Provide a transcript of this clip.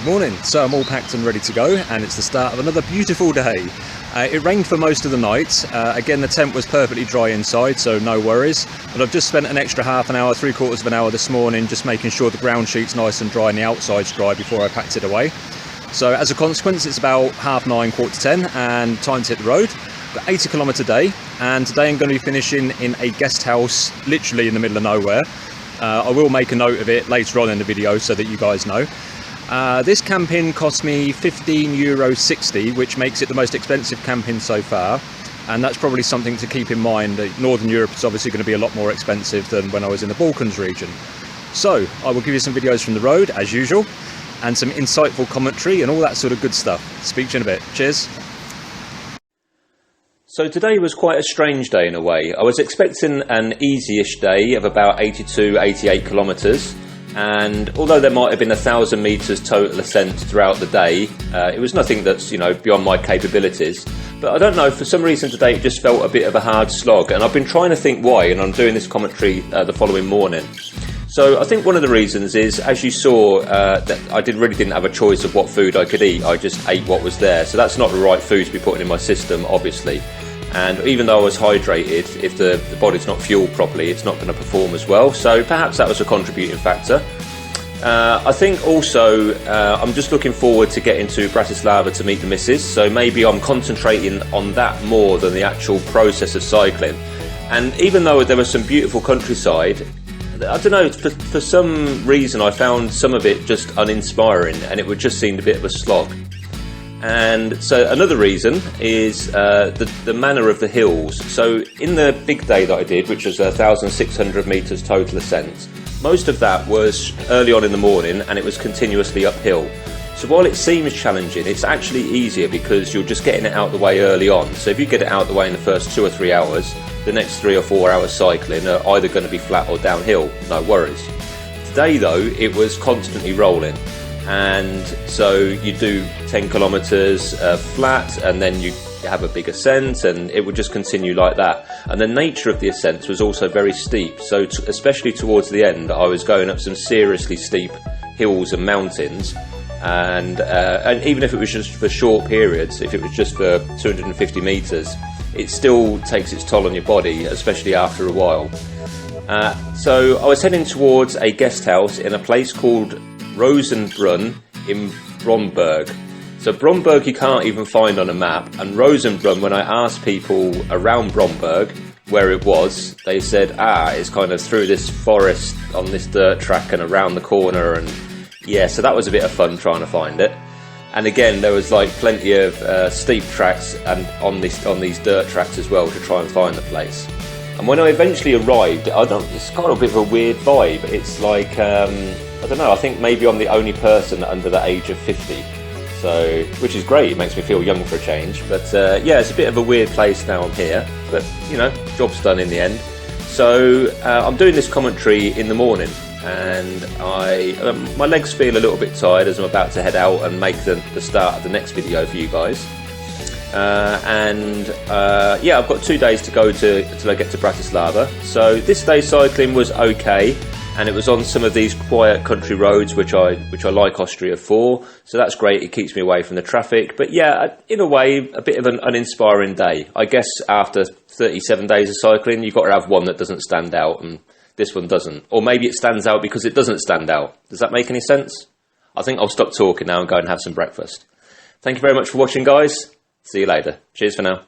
Morning, so I'm all packed and ready to go, and it's the start of another beautiful day. It rained for most of the night. Again, the tent was perfectly dry inside, so no worries. But I've just spent an extra half an hour, 3/4 of an hour this morning just making sure the ground sheet's nice and dry and the outside's dry before I packed it away. So as a consequence, it's about 9:30, 10:15, and time to hit the road. Got 80km a day, and today I'm going to be finishing in a guest house literally in the middle of nowhere. I will make a note of it later on in the video so that you guys know. This camping cost me €15.60, which makes it the most expensive camping so far, and that's probably something to keep in mind. Northern Europe is obviously going to be a lot more expensive than when I was in the Balkans region. So I will give you some videos from the road as usual, and some insightful commentary and all that sort of good stuff. Speak to you in a bit. Cheers. So today was quite a strange day in a way. I was expecting an easy-ish day of about 88 kilometres, and although there might have been 1,000 metres total ascent throughout the day, it was nothing that's, beyond my capabilities. But I don't know, for some reason today it just felt a bit of a hard slog, and I've been trying to think why, and I'm doing this commentary the following morning. So I think one of the reasons is, as you saw, that I really didn't have a choice of what food I could eat. I just ate what was there. So that's not the right food to be putting in my system, obviously. And even though I was hydrated, if the body's not fueled properly, it's not going to perform as well. So perhaps that was a contributing factor. I think also I'm just looking forward to getting to Bratislava to meet the missus. So maybe I'm concentrating on that more than the actual process of cycling. And even though there was some beautiful countryside, I don't know, for some reason I found some of it just uninspiring, and it would just seem a bit of a slog. And so another reason is the manner of the hills. So in the big day that I did, which was 1,600 metres total ascent, most of that was early on in the morning, and it was continuously uphill. So while it seems challenging, it's actually easier because you're just getting it out of the way early on. So if you get it out of the way in the first 2 or 3 hours, the next 3 or 4 hours cycling are either going to be flat or downhill, no worries. Today though, it was constantly rolling. And so you do 10 kilometres flat, and then you have a big ascent, and it would just continue like that. And the nature of the ascents was also very steep, so especially towards the end I was going up some seriously steep hills and mountains, and even if it was just for short periods, if it was just for 250 metres, it still takes its toll on your body, especially after a while. So I was heading towards a guest house in a place called Rosenbrunn in Bromberg. So Bromberg you can't even find on a map, and Rosenbrunn, when I asked people around Bromberg where it was, they said, it's kind of through this forest on this dirt track and around the corner. And yeah, so that was a bit of fun trying to find it. And again, there was like plenty of steep tracks and on these dirt tracks as well to try and find the place. And when I eventually arrived, it's got a bit of a weird vibe. It's like I don't know, I think maybe I'm the only person under the age of 50, so, which is great, it makes me feel young for a change. But yeah, it's a bit of a weird place now I'm here, but job's done in the end. So I'm doing this commentary in the morning, and my legs feel a little bit tired as I'm about to head out and make the start of the next video for you guys. Yeah, I've got 2 days to go till I get to Bratislava. So this day's cycling was okay, and it was on some of these quiet country roads which I like Austria for, so that's great. It keeps me away from the traffic. But yeah, in a way, a bit of an uninspiring day. I guess after 37 days of cycling, you've got to have one that doesn't stand out, and this one doesn't. Or maybe it stands out because it doesn't stand out. Does that make any sense? I think I'll stop talking now and go and have some breakfast. Thank you very much for watching, guys. See you later. Cheers for now.